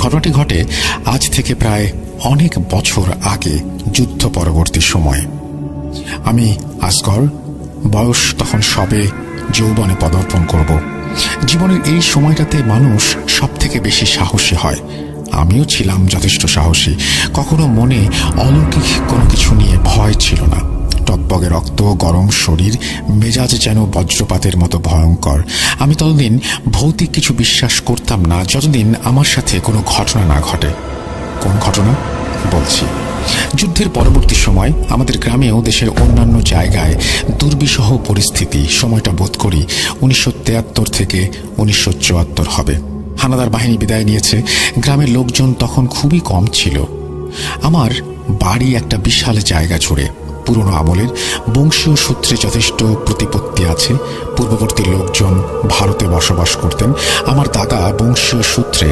ঘটনাটি ঘটে আজ থেকে প্রায় অনেক বছর আগে, যুদ্ধ পরবর্তী সময়। আমি আসগর, বয়স তখন সবে যৌবনে পদার্পণ করব। জীবনের এই সময়টাতে মানুষ সব থেকে বেশি সাহসী হয়। আমিও ছিলাম যথেষ্ট সাহসী। কখনো মনে অলৌকিক কোনো কিছু নিয়ে ভয় ছিল না। টকবগে রক্ত, গরম শরীর, মেজাজ যেন বজ্রপাতের মতো ভয়ঙ্কর। আমি ততদিন ভৌতিক কিছু বিশ্বাস করতাম না যতদিন আমার সাথে কোনো ঘটনা না ঘটে। কোন ঘটনা বলছি। যুদ্ধের পরবর্তী সময় আমাদের গ্রামেও দেশের অন্যান্য জায়গায় দুর্বিষহ পরিস্থিতি। সময়টা বোধ করি 1973 থেকে 1974 হবে। হানাদার বাহিনী বিদায় নিয়েছে। গ্রামের লোকজন তখন খুবই কম ছিল। আমার বাড়ি একটা বিশাল জায়গা জুড়ে। পুরনো আমলের বংশীয় সূত্রে যথেষ্ট প্রতিপত্তি আছে। পূর্ববর্তী লোকজন ভারতে বসবাস করতেন। আমার দাদা বংশীয় সূত্রে